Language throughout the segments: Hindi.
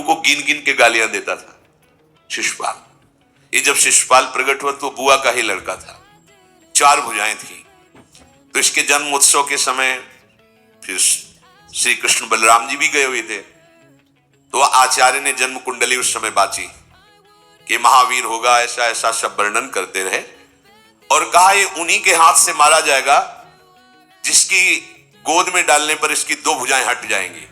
प्रभु को गिन गिन के गालियां देता था। शिशुपाल, ये जब शिशुपाल प्रकट हुआ तो बुआ का ही लड़का था, 4 भुजाएं थी। तो इसके जन्म उत्सव के समय फिर श्री कृष्ण बलराम जी भी गए हुए थे। तो आचार्य ने जन्म कुंडली उस समय बाची कि महावीर होगा, ऐसा ऐसा सब वर्णन करते रहे और कहा ये उन्हीं के हाथ से मारा जाएगा जिसकी गोद में डालने पर इसकी 2 भुजाएं हट जाएंगी।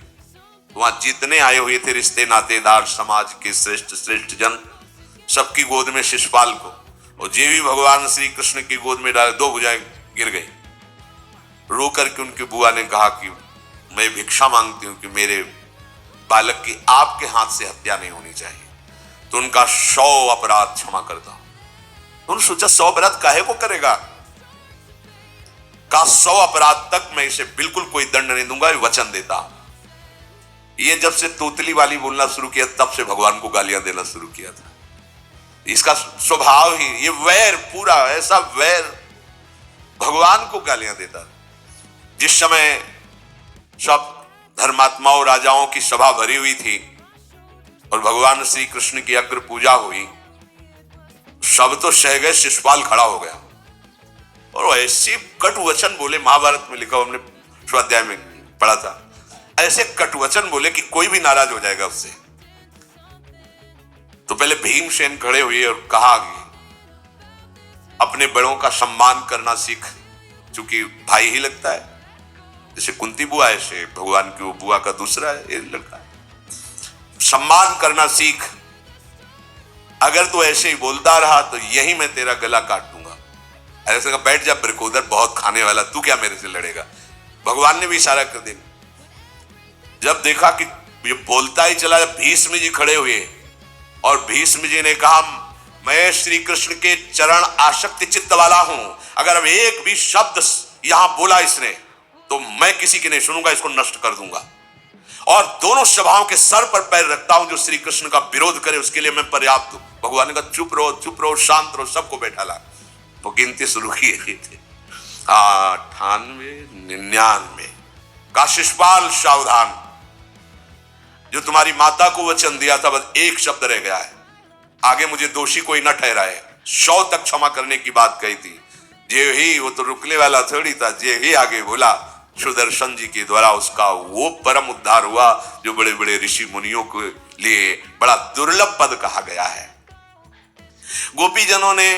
वहां जितने आए हुए थे रिश्ते नातेदार, समाज के श्रेष्ठ श्रेष्ठ जन, सबकी गोद में शिशुपाल को, और जे भी भगवान श्री कृष्ण की गोद में डाले 2 भुजाएं गिर गई। रो करके उनकी बुआ ने कहा कि मैं भिक्षा मांगती हूं कि मेरे बालक की आपके हाथ से हत्या नहीं होनी चाहिए, तो उनका 100 अपराध क्षमा कर दो। उन्होंने सोचा 100 अपराध काहे को करेगा, का 100 अपराध तक मैं इसे बिल्कुल कोई दंड नहीं दूंगा, वचन देता। ये जब से तोतली वाली बोलना शुरू किया तब से भगवान को गालियां देना शुरू किया था। इसका स्वभाव ही ये वैर, पूरा ऐसा वैर, भगवान को गालियां देता। जिस समय सब धर्मात्माओं राजाओं की सभा भरी हुई थी और भगवान श्री कृष्ण की अग्र पूजा हुई, सब तो सह गए, शिशुपाल खड़ा हो गया और ऐसे कटु वचन बोले, महाभारत में लिखा, हमने स्वाध्याय में पढ़ा था, ऐसे कटु वचन बोले कि कोई भी नाराज हो जाएगा उससे। तो पहले भीमसेन खड़े हुए और कहा कि अपने बड़ों का सम्मान करना सीख, चूंकि भाई ही लगता है, जैसे कुंती बुआ, ऐसे भगवान की वो बुआ का दूसरा है, ये लड़का है, सम्मान करना सीख। अगर तू ऐसे ही बोलता रहा तो यही मैं तेरा गला काट दूंगा। ऐसे कहा, बैठ जा ब्रिकोदर, बहुत खाने वाला, तू क्या मेरे से लड़ेगा। भगवान ने भी इशारा कर दिया। जब देखा कि ये बोलता ही चला, भीष्म जी खड़े हुए और भीष्म जी ने कहा, मैं श्री कृष्ण के चरण आसक्ति चित्त वाला हूं, अगर अब एक भी शब्द यहां बोला इसने तो मैं किसी की नहीं सुनूंगा, इसको नष्ट कर दूंगा और दोनों सभाओं के सर पर पैर रखता हूं। जो श्री कृष्ण का विरोध करे उसके लिए मैं पर्याप्त हूं। भगवान ने कहा, चुप रहो, शांत रहो, सबको बैठा ला। वो गिनती शुरू किए थे, 98, 99 का शिशुपाल सावधान, जो तुम्हारी माता को वचन दिया था, बस एक शब्द रह गया है, आगे मुझे दोषी कोई न ठहराए। 100 तक क्षमा करने की बात कही थी। जे ही, वो तो रुकने वाला थोड़ी था, जे ही आगे बोला, सुदर्शन जी के द्वारा उसका वो परम उद्धार हुआ जो बड़े बड़े ऋषि मुनियों के लिए बड़ा दुर्लभ पद कहा गया है। गोपी जनों ने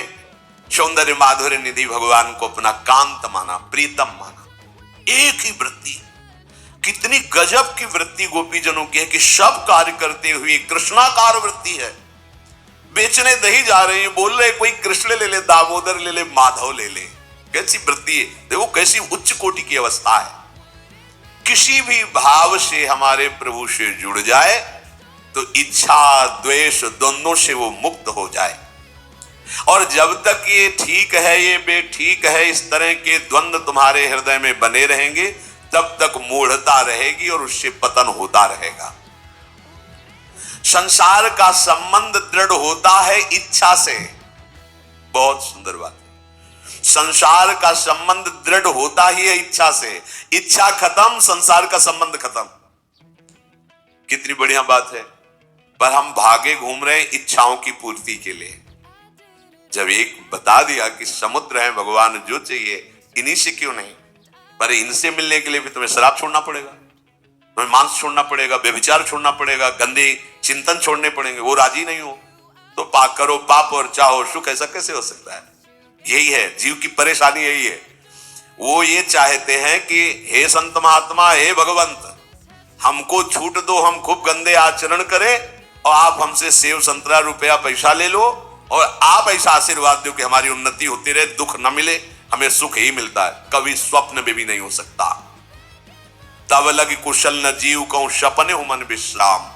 सौंदर्य माधुर्य निधि भगवान को अपना कांत माना, प्रीतम माना। एक ही वृत्ति, कितनी गजब की वृत्ति गोपी जनों की है कि सब कार्य करते हुए कृष्णाकार वृत्ति है। बेचने दही जा रहे हैं, बोल रहे कोई कृष्ण ले ले, दामोदर ले ले, माधव ले ले, कैसी वृत्ति है। देखो कैसी उच्च कोटि की अवस्था है। किसी भी भाव से हमारे प्रभु से जुड़ जाए तो इच्छा द्वेष दोनों से वो मुक्त हो जाए। और जब तक ये ठीक है, ये बेठीक है, इस तरह के द्वंद्व तुम्हारे हृदय में बने रहेंगे, तब तक मूढ़ता रहेगी और उससे पतन होता रहेगा। संसार का संबंध दृढ़ होता है इच्छा से। बहुत सुंदर बात है। संसार का संबंध दृढ़ होता ही है इच्छा से। इच्छा खत्म, संसार का संबंध खत्म। कितनी बढ़िया बात है। पर हम भागे घूम रहे हैं इच्छाओं की पूर्ति के लिए। जब एक बता दिया कि समुद्र है भगवान, जो चाहिए इन्हीं से क्यों नहीं, पर इनसे मिलने के लिए भी तुम्हें शराब छोड़ना पड़ेगा, तुम्हें मांस छोड़ना पड़ेगा, व्यभिचार छोड़ना पड़ेगा, गंदे चिंतन छोड़ने पड़ेंगे। वो राजी नहीं हो तो पाप करो, पाप और चाहो सुख, ऐसा कैसे हो सकता है। यही है जीव की परेशानी, यही है। वो ये चाहते हैं कि हे संत महात्मा, हे भगवंत, हमको छूट दो, हम खूब गंदे आचरण करें और आप हमसे सेव संतरा रुपया पैसा ले लो और आप ऐसा आशीर्वाद दो कि हमारी उन्नति होती रहे, दुख न मिले, हमें सुख ही मिलता है। कभी स्वप्न में भी नहीं हो सकता। तब लग कुशल न जीव कहूं, सपने हो मन विश्राम,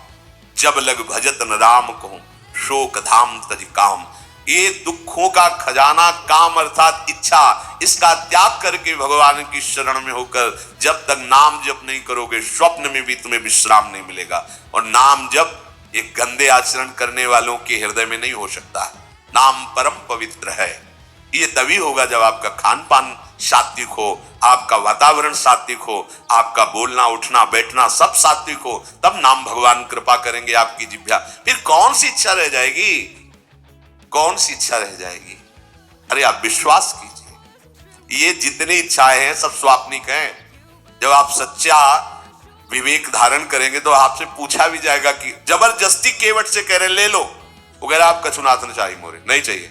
जब लग भजत न राम कहूं, शोक धाम तज काम। ये दुखों का खजाना काम अर्थात इच्छा, इसका त्याग करके भगवान की शरण में होकर जब तक नाम जप नहीं करोगे, स्वप्न में भी तुम्हें विश्राम नहीं मिलेगा। और नाम जप एक गंदे आचरण करने वालों के हृदय में नहीं हो सकता। नाम परम पवित्र है। ये तभी होगा जब आपका खान पान सात्विक हो, आपका वातावरण सात्विक हो, आपका बोलना उठना बैठना सब सात्विक हो, तब नाम भगवान कृपा करेंगे आपकी जिह्वा। फिर कौन सी इच्छा रह जाएगी, कौन सी इच्छा रह जाएगी? अरे आप विश्वास कीजिए, ये जितनी इच्छाएं हैं सब स्वाप्निक हैं। जब आप सच्चा विवेक धारण करेंगे तो आपसे पूछा भी जाएगा कि जबरदस्ती केवट से कह रहे ले लो, वो कह रहे आप कछुनाथ न चाहिए मोरे, नहीं चाहिए।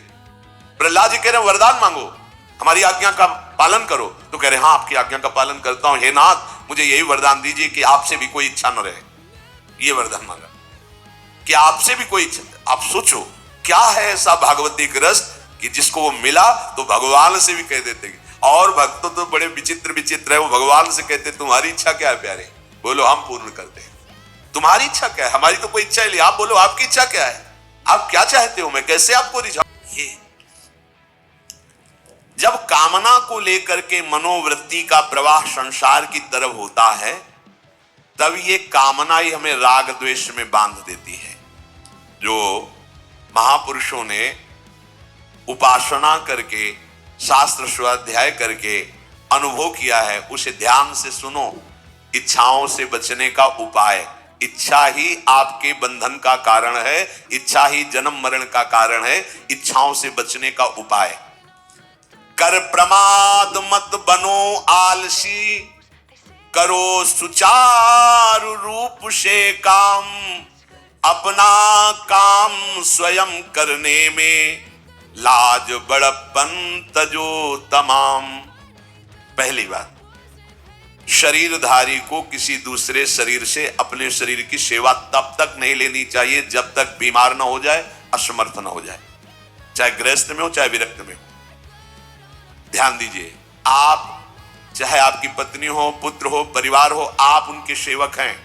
प्रहलाद जी कह रहे वरदान मांगो, हमारी आज्ञा का पालन करो, तो कह रहे हाँ आपकी आज्ञा का पालन करता हूं, हे नाथ मुझे यही वरदान दीजिए कि आपसे भी कोई इच्छा न रहे। ये वरदान मांगा कि आपसे भी कोई इच्छा। आप सोचो क्या है ऐसा भागवतिक रस कि जिसको वो मिला तो भगवान से भी कह देते। और भक्तों तो बड़े विचित्र विचित्र है, वो भगवान से कहते तुम्हारी इच्छा क्या है प्यारे, बोलो हम पूर्ण करते हैं। तुम्हारी इच्छा क्या है, हमारी तो कोई इच्छा ही नहीं, आप बोलो आपकी इच्छा क्या है, आप क्या चाहते हो, मैं कैसे आपको रिझाऊं। ये जब कामना को लेकर के मनोवृत्ति का प्रवाह संसार की तरफ होता है, तब ये कामना ही हमें राग द्वेष में बांध देती है। जो महापुरुषों ने उपासना करके शास्त्र स्वाध्याय करके अनुभव किया है, उसे ध्यान से सुनो। इच्छाओं से बचने का उपाय, इच्छा ही आपके बंधन का कारण है, इच्छा ही जन्म मरण का कारण है। इच्छाओं से बचने का उपाय, कर प्रमाद मत बनो आलसी, करो सुचारु रूप से काम, अपना काम स्वयं करने में लाज बड़प्पन तजो तमाम। पहली बात, शरीरधारी को किसी दूसरे शरीर से अपने शरीर की सेवा तब तक नहीं लेनी चाहिए जब तक बीमार ना हो जाए, असमर्थ ना हो जाए, चाहे गृहस्थ में हो चाहे विरक्त में हो। ध्यान दीजिए, आप चाहे आपकी पत्नी हो, पुत्र हो, परिवार हो, आप उनके सेवक हैं,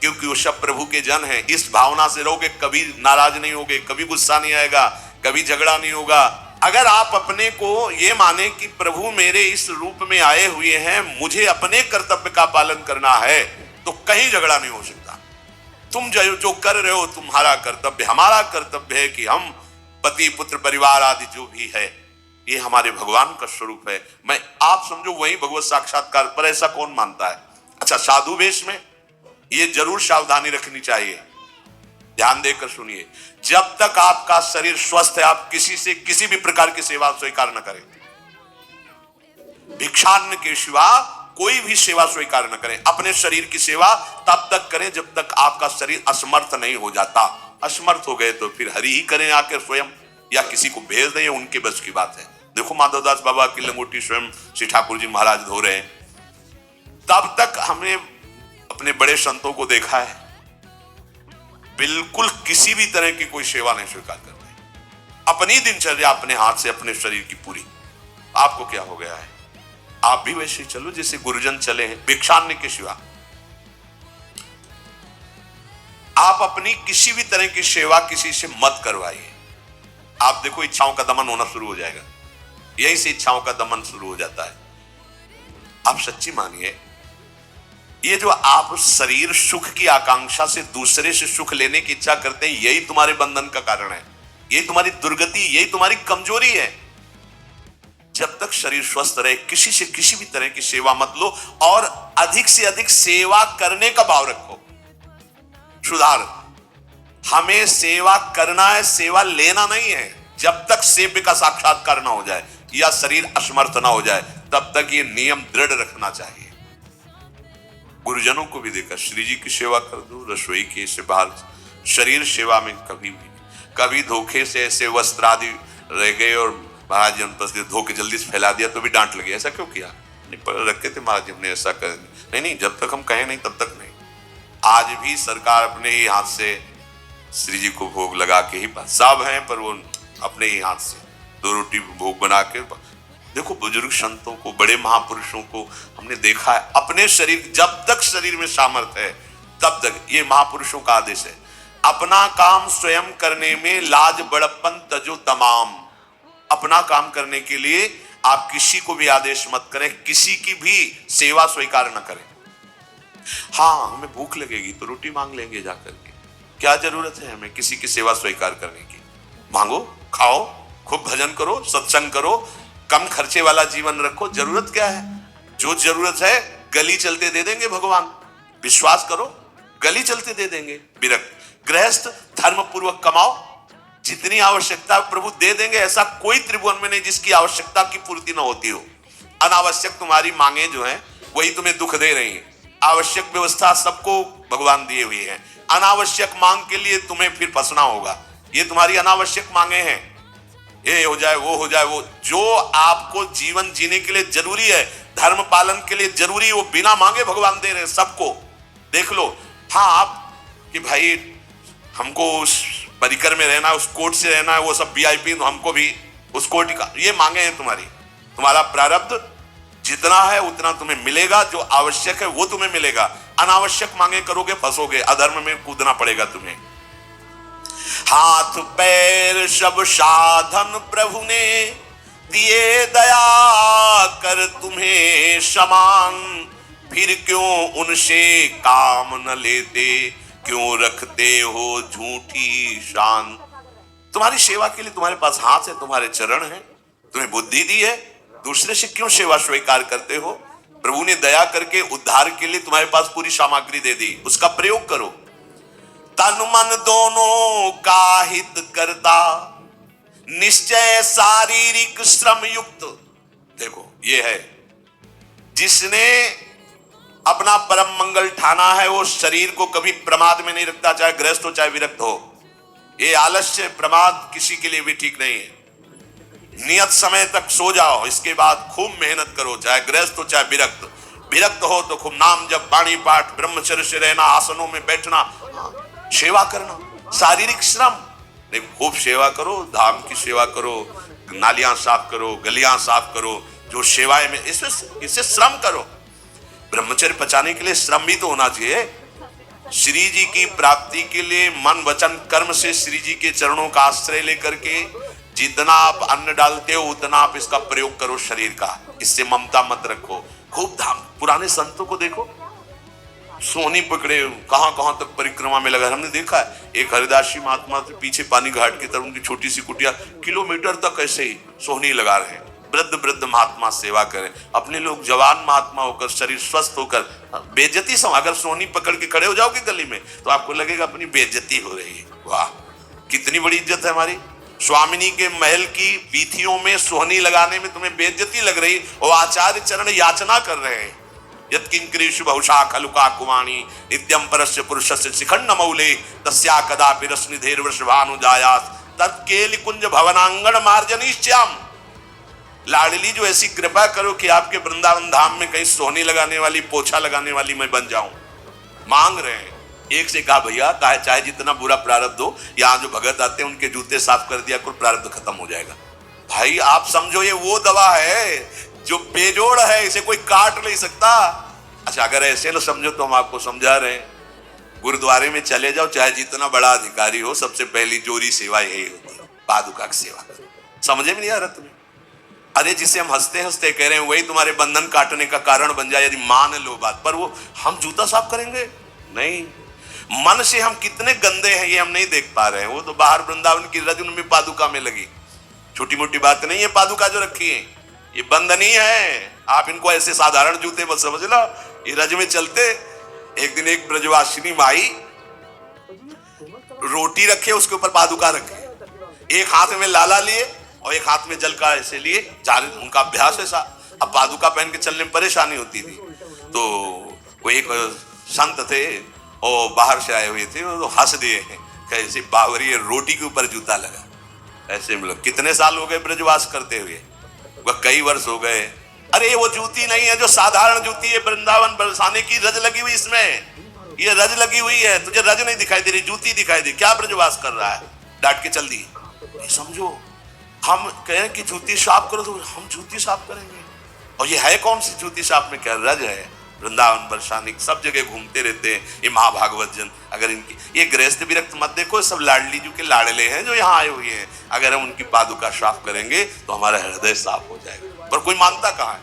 क्योंकि वो सब प्रभु के जन हैं। इस भावना से रहोगे, कभी नाराज नहीं होगे, कभी गुस्सा नहीं आएगा, कभी झगड़ा नहीं होगा। अगर आप अपने को ये माने कि प्रभु मेरे इस रूप में आए हुए हैं, मुझे अपने कर्तव्य का पालन करना है, तो कहीं झगड़ा नहीं हो सकता। तुम जो कर रहे हो तुम्हारा कर्तव्य, हमारा कर्तव्य है कि हम पति पुत्र परिवार आदि जो भी है, ये हमारे भगवान का स्वरूप है। मैं आप समझो वही भगवत साक्षात्कार, पर ऐसा कौन मानता है? अच्छा, साधु वेश में ये जरूर सावधानी रखनी चाहिए, ध्यान देकर सुनिए। जब तक आपका शरीर स्वस्थ है, आप किसी से किसी भी प्रकार की सेवा स्वीकार न करें। भिक्षान्न के सिवा कोई भी सेवा स्वीकार न करें। अपने शरीर की सेवा तब तक करें जब तक आपका शरीर असमर्थ नहीं हो जाता। असमर्थ हो गए तो फिर हरि ही करें आके स्वयं, या किसी को भेज दें, उनके बस की बात है। देखो माधवदास बाबा की लंगोटी स्वयं श्री ठाकुर जी महाराज धो रहे हैं। तब तक हमने अपने बड़े संतों को देखा है, बिल्कुल किसी भी तरह की कोई सेवा नहीं स्वीकार कर रहे। अपनी दिनचर्या अपने हाथ से, अपने शरीर की पूरी। आपको क्या हो गया है? आप भी वैसे ही चलो जैसे गुरुजन चले हैं, भिक्षान्न के सिवा। आप अपनी किसी भी तरह की सेवा किसी से मत करवाइए। आप देखो इच्छाओं का दमन होना शुरू हो जाएगा, यही से इच्छाओं का दमन शुरू हो जाता है। आप सच्ची मानिए, ये जो आप शरीर सुख की आकांक्षा से दूसरे से सुख लेने की इच्छा करते हैं, यही तुम्हारे बंधन का कारण है, यही तुम्हारी दुर्गति, यही तुम्हारी कमजोरी है। जब तक शरीर स्वस्थ रहे, किसी से किसी भी तरह की सेवा मत लो, और अधिक से अधिक सेवा करने का भाव रखो। सुधार, हमें सेवा करना है, सेवा लेना नहीं है। जब तक सेव्य का साक्षात्कार ना हो जाए या शरीर असमर्थ ना हो जाए, तब तक ये नियम दृढ़ रखना चाहिए। गुरुजनों को भी देखा, श्री जी की सेवा कर दो, रसोई के से बाहर शरीर सेवा में कभी भी, कभी धोखे से ऐसे वस्त्र आदि रह गए और महाराज जी ने धो के जल्दी से फैला दिया तो भी डांट लगी, ऐसा क्यों किया? नहीं रखे थे महाराज जी, हमने ऐसा कर नहीं, जब तक हम कहें नहीं तब तक नहीं। आज भी सरकार अपने ही हाथ से श्री जी को भोग लगा के ही, सब हैं पर वो अपने ही हाथ से 2 रोटी भोग बना के। देखो बुजुर्ग संतों को, बड़े महापुरुषों को हमने देखा है, अपने शरीर, जब तक शरीर में सामर्थ्य है तब तक, ये महापुरुषों का आदेश है, अपना काम स्वयं करने में लाज बड़प्पन तजो तमाम। अपना काम करने के लिए आप किसी को भी आदेश मत करें, किसी की भी सेवा स्वीकार न करें। हाँ, हमें भूख लगेगी तो रोटी मांग लेंगे जाकर के, क्या जरूरत है हमें किसी की सेवा स्वीकार करने की? मांगो, खाओ, खूब भजन करो, सत्संग करो, कम खर्चे वाला जीवन रखो। जरूरत क्या है? जो जरूरत है गली चलते दे देंगे भगवान, विश्वास करो, गली चलते दे देंगे। विरक्त गृहस्थ धर्म पूर्वक कमाओ, जितनी आवश्यकता प्रभु दे देंगे। ऐसा कोई त्रिभुवन में नहीं जिसकी आवश्यकता की पूर्ति ना होती हो। अनावश्यक तुम्हारी मांगे जो हैं वही तुम्हें दुख दे रही हैं। आवश्यक व्यवस्था सबको भगवान दिए हुए हैं, अनावश्यक मांग के लिए तुम्हें फिर फंसना होगा। ये तुम्हारी अनावश्यक मांगे हैं, ये हो जाए वो हो जाए वो। जो आपको जीवन जीने के लिए जरूरी है, धर्म पालन के लिए जरूरी, वो बिना मांगे भगवान दे रहे हैं सबको। देख लो। हाँ, आप कि भाई हमको उस परिकर में रहना है, उस कोर्ट से रहना है, वो सब वीआईपी, तो हमको भी उस कोर्ट का, ये मांगे हैं तुम्हारी। तुम्हारा प्रारब्ध जितना है उतना तुम्हें मिलेगा, जो आवश्यक है वो तुम्हें मिलेगा। अनावश्यक मांगे करोगे फंसोगे, अधर्म में कूदना पड़ेगा तुम्हें। हाथ पैर सब साधन प्रभु ने दिए, दया कर तुम्हें समान, फिर क्यों उनसे काम न लेते, क्यों रखते हो झूठी शान। तुम्हारी सेवा के लिए तुम्हारे पास हाथ है, तुम्हारे चरण है, तुम्हें बुद्धि दी है, दूसरे से क्यों सेवा स्वीकार करते हो? प्रभु ने दया करके उद्धार के लिए तुम्हारे पास पूरी सामग्री दे दी, उसका प्रयोग करो। तन मन दोनों का हित करता, निश्चय शारीरिक श्रम युक्त। देखो, ये है जिसने अपना परम मंगल ठाना है, वो शरीर को कभी प्रमाद में नहीं रखता, चाहे गृहस्थ हो चाहे विरक्त हो। ये आलस्य प्रमाद किसी के लिए भी ठीक नहीं है। नियत समय तक सो जाओ, इसके बाद खूब मेहनत करो, चाहे गृहस्थ हो चाहे विरक्त। विरक्त हो तो खूब नाम जप, वाणी पाठ, ब्रह्मचर्य से रहना, आसनों में बैठना, सेवा करना, शारीरिक श्रम। खूब सेवा करो, धाम की सेवा करो, नालियां साफ करो, गलियां साफ करो, जो सेवाएं में इससे श्रम करो। ब्रह्मचर्य पचाने के लिए श्रम भी तो होना चाहिए। श्री जी की प्राप्ति के लिए मन वचन कर्म से श्री जी के चरणों का आश्रय लेकर के जितना आप अन्न डालते हो उतना आप इसका प्रयोग करो शरीर का। इससे ममता मत रखो। खूब धाम। पुराने संतों को देखो, सोनी पकड़े कहां कहां तक परिक्रमा में लगा। हमने देखा है एक हरिदासी महात्मा के पीछे पानी घाट की तरफ उनकी छोटी सी कुटिया, किलोमीटर तक ऐसे ही सोहनी लगा रहे हैं। वृद्ध वृद्ध महात्मा सेवा करें। अपने लोग जवान महात्मा होकर, शरीर स्वस्थ होकर, बेइज्जती से अगर सोहनी पकड़ के खड़े हो जाओगे गली में तो आपको लगेगा अपनी बेइज्जती हो रही है। वाह, कितनी बड़ी इज्जत है हमारी। स्वामिनी के महल की वीथियों में सोहनी लगाने में तुम्हें बेइज्जती लग रही, और आचार्य चरण याचना कर रहे हैं। यत्किंकरीषु बहुशा खलुका कुमाणी नित्यं परस्य पुरुषस्य शिखंड मौले तस्या कदापि रश्निधेर वृषभानुजायास तत्केल कुंज भवनांगण मार्जनीश्याम। लाडली जो ऐसी कृपा करो कि आपके वृंदावन धाम में कहीं सोहनी लगाने वाली, पोछा लगाने वाली मैं बन जाऊं। मांग रहे हैं। एक से कहा भैया चाहे जितना बुरा प्रारब्ध हो, यहाँ जो भगत आते हैं उनके जूते साफ कर दिया, कुल प्रारब्ध खत्म हो जाएगा। भाई आप समझो ये वो दवा है जो बेजोड़ है, इसे कोई काट नहीं सकता। अच्छा, अगर ऐसे ना समझो तो हम आपको समझा रहे हैं। गुरुद्वारे में चले जाओ, चाहे जितना बड़ा अधिकारी हो, सबसे पहली जोरी सेवा यही होती है, पादुका की सेवा। समझे में नहीं आ रहा तुम्हें? अरे जिसे हम हंसते हंसते कह रहे हैं वही तुम्हारे बंधन काटने का कारण बन जाए, यदि मान लो बात। पर वो हम जूता साफ करेंगे नहीं। मन से हम कितने गंदे हैं ये हम नहीं देख पा रहे हैं। वो तो बाहर वृंदावन की रज उनमें पादुका में लगी, छोटी मोटी बात नहीं है। पादुका जो रखी है ये बंधनी है। आप इनको ऐसे साधारण जूते मत समझ लो, ये रज में चलते। एक दिन एक ब्रजवासिनी माई रोटी रखे, उसके ऊपर पादुका रखे, एक हाथ में लाला लिए और एक हाथ में जल का ऐसे लिए। उनका अभ्यास ऐसा। अब पादुका पहन के चलने में परेशानी होती थी। तो वो एक संत थे और बाहर से आए हुए थे, वो हंस दिए कैसे बावरी रोटी के ऊपर जूता लगा। ऐसे मतलब कितने साल हो गए ब्रजवास करते हुए? वह कई वर्ष हो गए। अरे वो जूती नहीं है जो साधारण जूती है वृंदावन बरसाने की, रज लगी हुई इसमें। ये रज लगी हुई है, तुझे रज नहीं दिखाई दे रही, जूती दिखाई दे। क्या ब्रजवास कर रहा है? डांट के चल दी। समझो, हम कहें कि जूती साफ करो तो हम जूती साफ करेंगे, और ये है कौन सी जूती साफ में? क्या रज है? वृंदावन बरसाने सब जगह घूमते रहते हैं ये महाभागवत जन। अगर इनकी ये गृहस्थ विरक्त मत देखो, सब लाडली जी के लाडले हैं जो यहाँ आए हुए हैं। अगर हम उनकी पादुका साफ करेंगे तो हमारा हृदय साफ हो जाएगा। पर कोई मानता कहाँ है?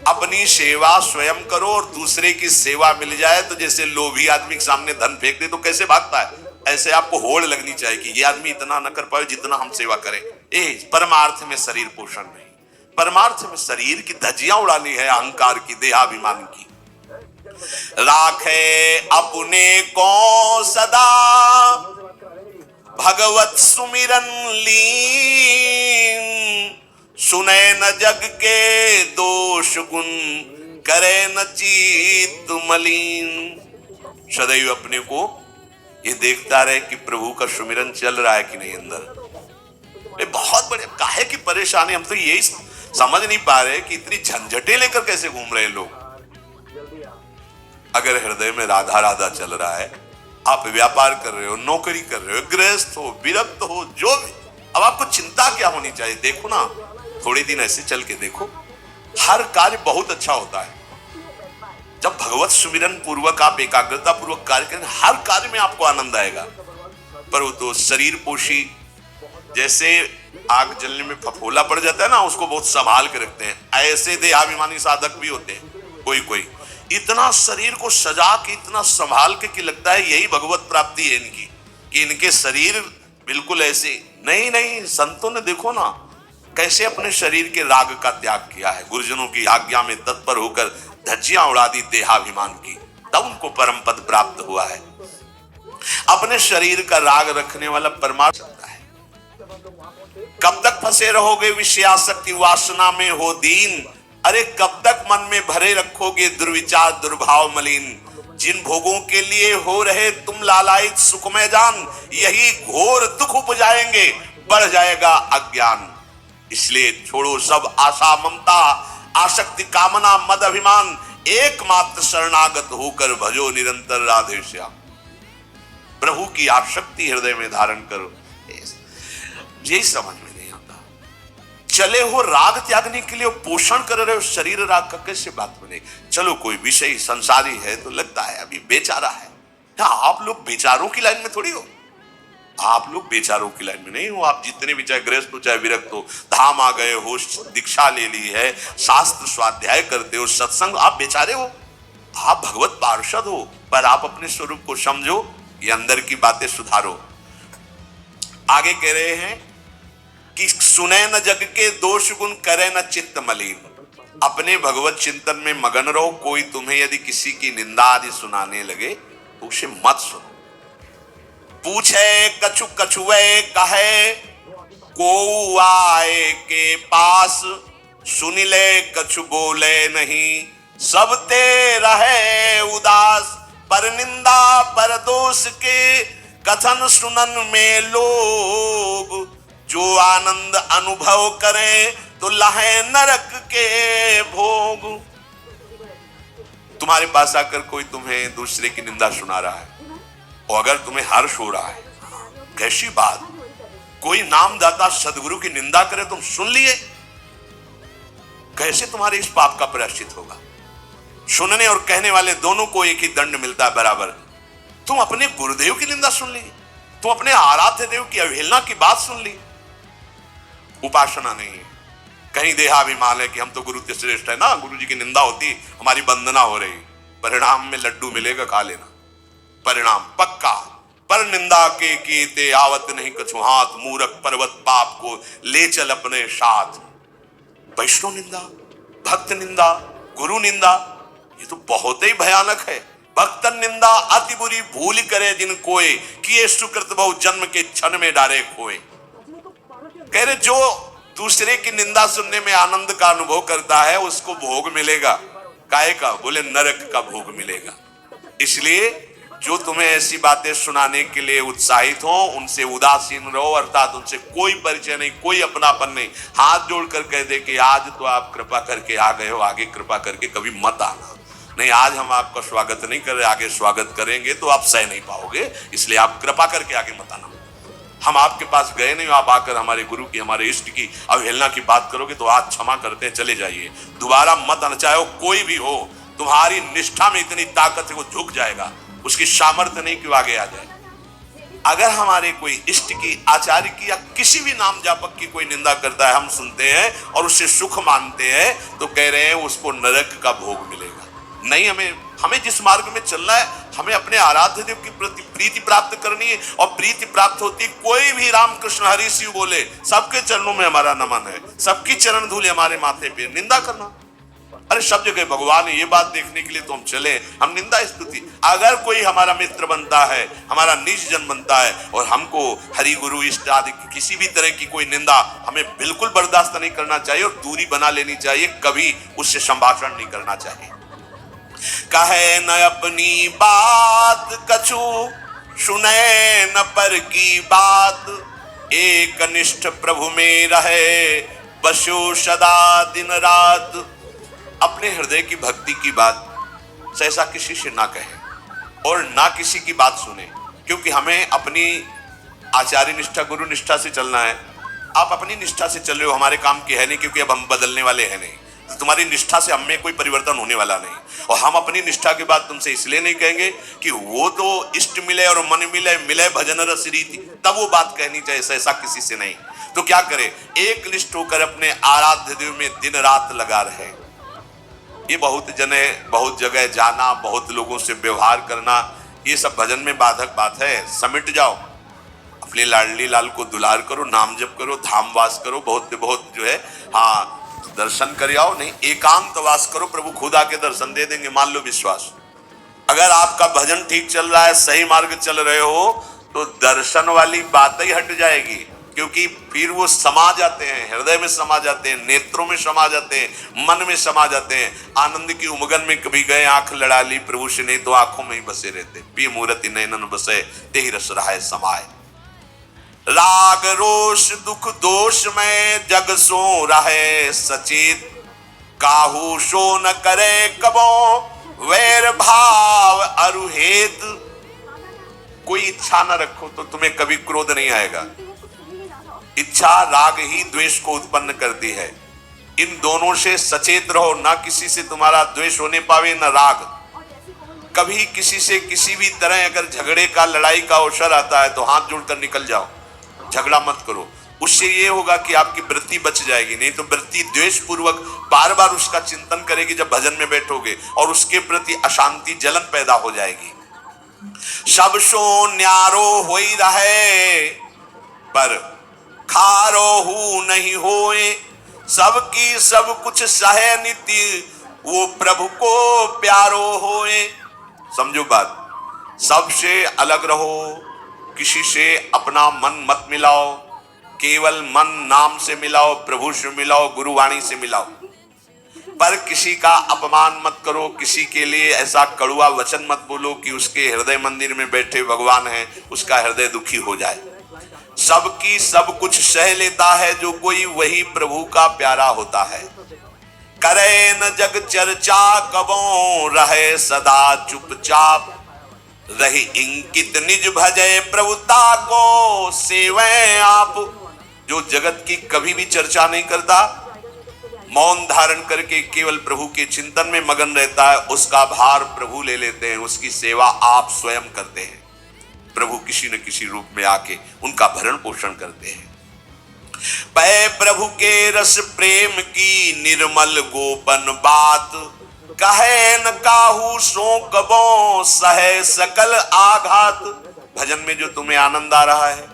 अपनी सेवा स्वयं करो और दूसरे की सेवा मिल जाए तो जैसे लोभी आदमी के सामने धन फेंक दे तो कैसे भागता है, ऐसे आपको होड़ लगनी चाहिए कि ये आदमी इतना न कर पाए जितना हम सेवा करें। परमार्थ में शरीर पोषण नहीं, परमार्थ में शरीर की धज्जियां उड़ानी है, अहंकार की, देहाभिमान की। राखे अपने को सदा भगवत सुमिरन लीन, सुने न जग के दोष गुण, करे न चित्त मलिन। सदैव अपने को ये देखता रहे कि प्रभु का सुमिरन चल रहा है कि नहीं अंदर। बहुत बड़े काहे की परेशानी, हम तो यही समझ नहीं पा रहे कि इतनी झंझटें लेकर कैसे घूम रहे लोग। अगर हृदय में राधा राधा चल रहा है, आप व्यापार कर रहे हो, नौकरी कर रहे हो, गृहस्थ हो, विरक्त हो, जो भी, अब आपको चिंता क्या होनी चाहिए? देखो ना, थोड़े दिन ऐसे चल के देखो, हर कार्य बहुत अच्छा होता है। जब भगवत सुमिरन पूर्वक आप एकाग्रता पूर्वक कार्य करें, हर कार्य में आपको आनंद आएगा। पर वो तो शरीर पोषी, जैसे आग जलने में फफोला पड़ जाता है ना, उसको बहुत संभाल के रखते हैं। ऐसे देहाभिमानी साधक भी होते हैं कोई कोई, इतना शरीर को सजा के, इतना संभाल के कि लगता है यही भगवत प्राप्ति है इनकी, कि इनके शरीर बिल्कुल ऐसे नहीं। नहीं, संतों ने देखो ना कैसे अपने शरीर के राग का त्याग किया है, गुरुजनों की आज्ञा में तत्पर होकर धज्जियां उड़ा दी देहाभिमान की, तब उनको परम पद प्राप्त हुआ है। अपने शरीर का राग रखने वाला परमात्मा है। कब तक फंसे रहोगे विषयासक्ति वासना में हो दीन, अरे कब तक मन में भरे रखोगे दुर्विचार दुर्भाव मलिन। जिन भोगों के लिए हो रहे तुम लालायित सुखमय जान, यही घोर दुख उपजाएंगे, बढ़ जाएगा अज्ञान। इसलिए छोड़ो सब आशा ममता, आसक्ति कामना मद अभिमान, एकमात्र शरणागत होकर भजो निरंतर राधे श्याम। प्रभु की आसक्ति हृदय में धारण करो। यही समझ में नहीं आता। चले हो राग त्यागने के लिए, पोषण कर रहे हो शरीर राग का, कैसे बात बने? चलो कोई विषय संसारी है तो लगता है अभी बेचारा है। आप लोग बेचारों की लाइन में थोड़ी हो, आप लोग बेचारों की लाइन में नहीं हो। आप जितने भी, चाहे गृहस्थ हो चाहे विरक्त हो, धाम आ गए हो, दीक्षा ले ली है, शास्त्र स्वाध्याय करते हो, सत्संग, आप बेचारे हो, आप भगवत पार्षद हो। पर आप अपने स्वरूप को समझो, ये अंदर की बातें सुधारो। आगे कह रहे हैं कि सुने न जग के दोष गुण, करे न चित्त मलिन। अपने भगवत चिंतन में मगन रहो। कोई तुम्हें यदि किसी की निंदा आदि सुनाने लगे तो उसे मत सुनो। पूछे कछु कछुए कहे, को आए के पास, सुन ले कछु बोले नहीं, सब ते रहे उदास। पर निंदा पर दोष के कथन सुनन में लोग, जो आनंद अनुभव करे तो लहे नरक के भोग। तुम्हारे पास आकर कोई तुम्हें दूसरे की निंदा सुना रहा है, और अगर तुम्हें हर्ष हो रहा है, कैसी बात, कोई नामदाता सदगुरु की निंदा करे, तुम सुन लिए, कैसे तुम्हारे इस पाप का प्रायश्चित होगा? सुनने और कहने वाले दोनों को एक ही दंड मिलता है बराबर। तुम अपने गुरुदेव की निंदा सुन ली, तुम अपने आराध्य देव की अवहेलना की बात सुन ली। उपासना नहीं है, कहीं देहाभिमान है कि हम तो गुरु के श्रेष्ठ है ना, गुरु जी की निंदा होती हमारी वंदना हो रही, परिणाम में लड्डू मिलेगा, खा लेना, परिणाम पक्का। पर निंदा के कीते आवत नहीं कछु हाथ, मूरख पर्वत पाप को ले चल अपने साथ। वैष्णव निंदा, भक्त निंदा, गुरु निंदा, ये तो बहुत ही भयानक है। भक्तन निंदा अति बुरी भूल करे जिन कोय, किए सुकृत बहु जन्म के क्षण में डारे खोए। कह रहे जो दूसरे की निंदा सुनने में आनंद का अनुभव करता है, उसको भोग मिलेगा। काहे का? बोले नरक का भोग मिलेगा। इसलिए जो तुम्हें ऐसी बातें सुनाने के लिए उत्साहित हो, उनसे उदासीन रहो, अर्थात उनसे कोई परिचय नहीं, कोई अपनापन नहीं। हाथ जोड़कर कह दे कि आज तो आप कृपा करके आ गए हो, आगे कृपा करके कभी मत आना। नहीं, आज हम आपका स्वागत नहीं कर रहे, आगे स्वागत करेंगे तो आप सह नहीं पाओगे, इसलिए आप कृपा करके आगे मत आना। हम आपके पास गए नहीं, आप आकर हमारे गुरु की, हमारे इष्ट की अवहेलना की बात करोगे तो आज क्षमा करते हैं, चले जाइए, दोबारा मत आना। चाहे कोई भी हो, तुम्हारी निष्ठा में इतनी ताकत है, वो झुक जाएगा, उसकी सामर्थ्य नहीं कि वो आगे आ जाए। अगर हमारे कोई इष्ट की, आचार्य की या किसी भी नाम जापक की कोई निंदा करता है, हम सुनते हैं और उससे सुख मानते हैं, तो कह रहे हैं उसको नरक का भोग मिलेगा। नहीं, हमें जिस मार्ग में चलना है, हमें अपने आराध्य देव की प्रति प्रीति प्राप्त करनी है। और प्रीति प्राप्त होती, कोई भी रामकृष्ण हरि शिव बोले, सबके चरणों में हमारा नमन है, सबकी चरण धूल हमारे माथे पे। निंदा करना, अरे सब जगह भगवान है, ये बात देखने के लिए तो हम चले, हम निंदा स्तुति। अगर कोई हमारा मित्र बनता है, हमारा निज जन बनता है, और हमको हरि गुरु इष्ट आदि किसी भी तरह की कोई निंदा, हमें बिल्कुल बर्दाश्त नहीं करना चाहिए और दूरी बना लेनी चाहिए, कभी उससे संभाषण नहीं करना चाहिए। कहे न अपनी बात कछु, सुने न पर की बात, एक निष्ठ प्रभु में रहे, बसो सदा दिन रात। अपने हृदय की भक्ति की बात सहसा किसी से ना कहे और ना किसी की बात सुने, क्योंकि हमें अपनी आचार्य निष्ठा, गुरु निष्ठा से चलना है। आप अपनी निष्ठा से चल रहे हो, हमारे काम की है नहीं, क्योंकि अब हम बदलने वाले हैं नहीं। तो तुम्हारी निष्ठा से हमें कोई परिवर्तन होने वाला नहीं। और हम अपनी निष्ठा के बाद तुमसे इसलिए नहीं कहेंगे कि वो तो इष्ट मिले और मन मिले, मिले भजन रस रीति, तब वो बात कहनी चाहिए, सहसा किसी से नहीं। तो क्या करे, एक निष्ठ होकर अपने आराध्य देव में दिन रात लगा रहे। ये बहुत जगह जाना, बहुत लोगों से व्यवहार करना, ये सब भजन में बाधक बात है। समिट जाओ, अपने लाडली लाल को दुलार करो, नाम जप करो, धाम वास करो, बहुत जो है, हाँ दर्शन कर आओ। नहीं, एकांत वास करो, प्रभु खुद आके दर्शन दे देंगे, मान लो विश्वास। अगर आपका भजन ठीक चल रहा है, सही मार्ग चल रहे हो, तो दर्शन वाली बात ही हट जाएगी, क्योंकि फिर वो समा जाते हैं, हृदय में समा जाते हैं, नेत्रों में समा जाते हैं, मन में समा जाते हैं। आनंद की उमगन में कभी गए, आंख लड़ा ली प्रभु से, नहीं तो आंखों में ही बसे रहते। पी मूर्ति नैनन बसे, तेहि रस रहाय समाये। राग रोष दुख दोष में जग सो रहे सचेत, काहू सो न करे कबो वैर भाव अरुहेत। कोई इच्छा न रखो तो तुम्हें कभी क्रोध नहीं आएगा। इच्छा राग ही द्वेष को उत्पन्न करती है। इन दोनों से सचेत रहो, ना किसी से तुम्हारा द्वेष होने पावे न राग। कभी किसी से किसी भी तरह अगर झगड़े का, लड़ाई का अवसर आता है तो हाथ जोड़कर निकल जाओ, झगड़ा मत करो। उससे ये होगा कि आपकी वृत्ति बच जाएगी, नहीं तो वृत्ति द्वेष पूर्वक बार बार उसका चिंतन करेगी जब भजन में बैठोगे, और उसके प्रति अशांति, जलन पैदा हो जाएगी। सब सो न्यारो होई रहे, पर खारो हु नहीं होए, सबकी सब कुछ सहे नीति, वो प्रभु को प्यारो होए। समझो बात, सबसे अलग रहो, किसी से अपना मन मत मिलाओ, केवल मन नाम से मिलाओ, प्रभु से मिलाओ, गुरुवाणी से मिलाओ। पर किसी का अपमान मत करो, किसी के लिए ऐसा कड़ुआ वचन मत बोलो कि उसके हृदय मंदिर में बैठे भगवान हैं, उसका हृदय दुखी हो जाए। सबकी सब कुछ सह लेता है जो कोई, वही प्रभु का प्यारा होता है। करे न जग चर्चा कबो, रहे सदा चुपचाप, रही इंकित निज भजय प्रभुता को सेवे आप। जो जगत की कभी भी चर्चा नहीं करता, मौन धारण करके केवल प्रभु के चिंतन में मगन रहता है, उसका भार प्रभु ले लेते हैं, उसकी सेवा आप स्वयं करते हैं। प्रभु किसी न किसी रूप में आके उनका भरण पोषण करते हैं। पै प्रभु के रस प्रेम की निर्मल गोपन बात, कहे न काहू सो कबो सहे सकल आघात। भजन में जो तुम्हें आनंद आ रहा है,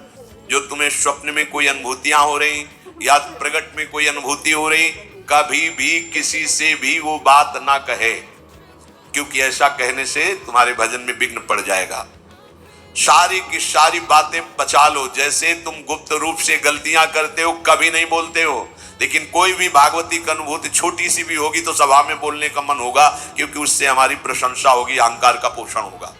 जो तुम्हें स्वप्न में कोई अनुभूतियां हो रही या प्रकट में कोई अनुभूति हो रही, कभी भी किसी से भी वो बात ना कहे, क्योंकि ऐसा कहने से तुम्हारे भजन में विघ्न पड़ जाएगा। सारी की सारी बातें बचा लो। जैसे तुम गुप्त रूप से गलतियां करते हो, कभी नहीं बोलते हो, लेकिन कोई भी भागवती की अनुभूति छोटी सी भी होगी तो सभा में बोलने का मन होगा, क्योंकि उससे हमारी प्रशंसा होगी, अहंकार का पोषण होगा।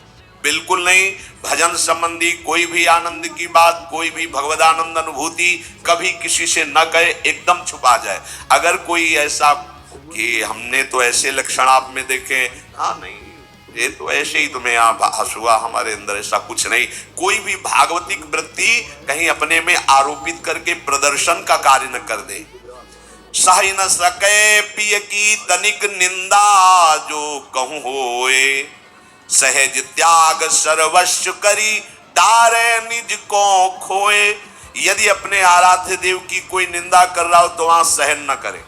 बिल्कुल नहीं। भजन संबंधी कोई भी आनंद की बात, कोई भी भगवदानंद अनुभूति कभी किसी से न कहे, एकदम छुपा जाए। अगर कोई ऐसा कि हमने तो ऐसे लक्षण आप में देखे, हाँ नहीं ये तो ऐसे ही तुम्हें हंसुआ, हमारे अंदर ऐसा कुछ नहीं। कोई भी भागवतिक वृत्ति कहीं अपने में आरोपित करके प्रदर्शन का कार्य न कर दे। सह न सके पिय की तनिक निंदा, जो कहूं होए सहज त्याग सर्वस्व करी, डारे निज को खोए। यदि अपने आराध्य देव की कोई निंदा कर रहा हो तो वहां सहन न करे।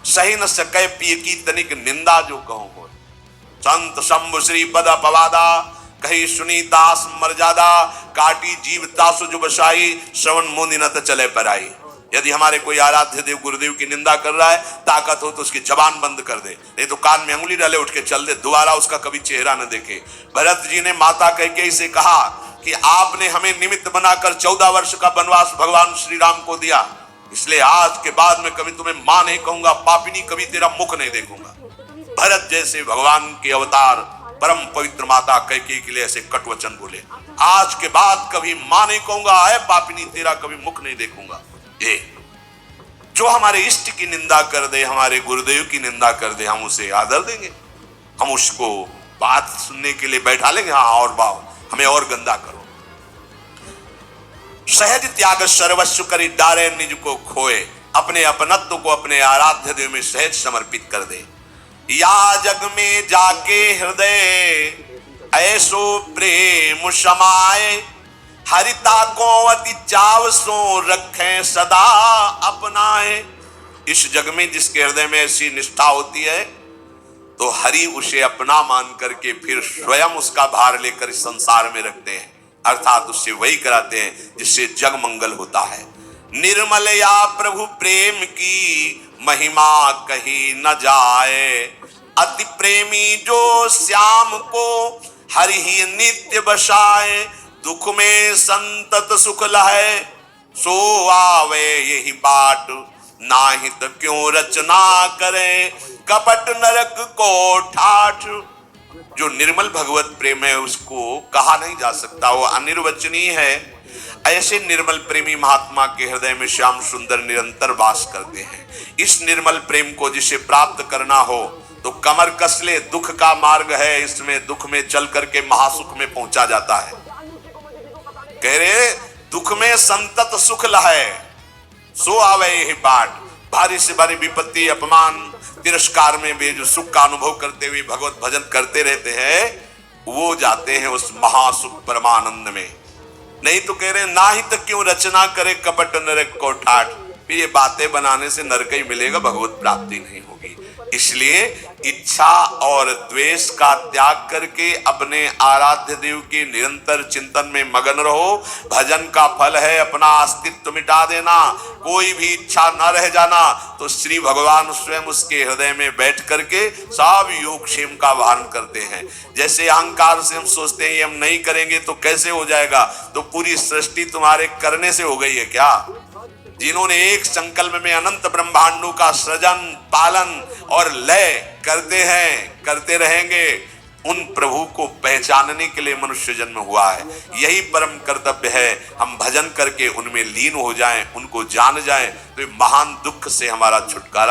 सही न सके पिय की तनिक निंदा, जो कहूं होए। संत शंभु श्री पद पवादा, कही सुनी दास मर्यादा, काटी जीव तासु जो बसाई, श्रवण मुनि न त चले पर आई। यदि हमारे कोई आराध्य देव गुरुदेव की निंदा कर रहा है, ताकत हो तो उसकी जबान बंद कर दे, नहीं तो कान में अंगुली डाले उठ के चल दे, दोबारा उसका कभी चेहरा न देखे। भरत जी ने माता कैकेयी से कहा कि आपने हमें निमित्त बनाकर 14 वर्ष का वनवास भगवान श्री राम को दिया, इसलिए आज के बाद में कभी तुम्हें मां नहीं कहूंगा, पापिनी कभी तेरा मुख नहीं देखूंगा। भरत जैसे भगवान के अवतार परम पवित्र माता कैकेयी के लिए ऐसे कटु वचन बोले, आज के बाद कभी मां नहीं कहूंगा, है पापिनी तेरा कभी मुख नहीं देखूंगा। ये जो हमारे इष्ट की निंदा कर दे, हमारे गुरुदेव की निंदा कर दे, हम उसे आदर देंगे, हम उसको बात सुनने के लिए बैठा लेंगे। हाँ और बाओ हमें और गंदा करो। सहज त्याग सर्वस्व करी डारे निज को खोए, अपने अपनत्व को अपने आराध्य देव में सहज समर्पित कर दे। या जग में जाके हृदय ऐसो प्रेम समाए, हरिता को अति चाव सो रखें सदा अपनाए। इस जग में जिसके हृदय में ऐसी निष्ठा होती है तो हरि उसे अपना मान करके फिर स्वयं उसका भार लेकर इस संसार में रखते हैं, अर्थात उससे वही कराते हैं जिससे जग मंगल होता है। निर्मल या प्रभु प्रेम की महिमा कही न जाए, अति प्रेमी जो श्याम को हरि ही नित्य बसाए। दुख में संतत सुख लहे, सो आवे यही बाट, नाहित क्यों रचना करे, कपट नरक को ठाठ। जो निर्मल भगवत प्रेम है उसको कहा नहीं जा सकता, वो अनिर्वचनीय है। ऐसे निर्मल प्रेमी महात्मा के हृदय में श्याम सुंदर निरंतर वास करते हैं। इस निर्मल प्रेम को जिसे प्राप्त करना हो तो कमर कस ले, दुख का मार्ग है, इसमें दुख में चल करके महासुख में पहुंचा जाता है। कह रहे दुख में संतत सुख लहे, सो आवे यही बाट। भारी से भारी विपत्ति, अपमान, तिरस्कार में भी जो सुख का अनुभव करते हुए भगवत भजन करते रहते हैं, वो जाते हैं उस महासुख परमानंद में। नहीं तो कह रहे ना ही तक क्यों रचना करे, कपट नरक को ठाठ। फिर ये बातें बनाने से नरक ही मिलेगा, भगवत प्राप्ति नहीं होगी। इसलिए इच्छा और द्वेष का त्याग करके अपने आराध्य देव के निरंतर चिंतन में मगन रहो। भजन का फल है अपना अस्तित्व मिटा देना, कोई भी इच्छा न रह जाना, तो श्री भगवान स्वयं उसके हृदय में बैठ करके सब योगक्षेम का वाहन करते हैं। जैसे अहंकार से हम सोचते हैं हम नहीं करेंगे तो कैसे हो जाएगा, तो पूरी सृष्टि तुम्हारे करने से हो गई है क्या? जिन्होंने एक संकल्प में अनंत ब्रह्मांडों का सृजन, पालन और लय करते हैं, करते रहेंगे, उन प्रभु को पहचानने के लिए मनुष्य जन्म हुआ है। यही परम कर्तव्य है, हम भजन करके उनमें लीन हो जाएं, उनको जान जाएं, तो महान दुख से हमारा छुटकारा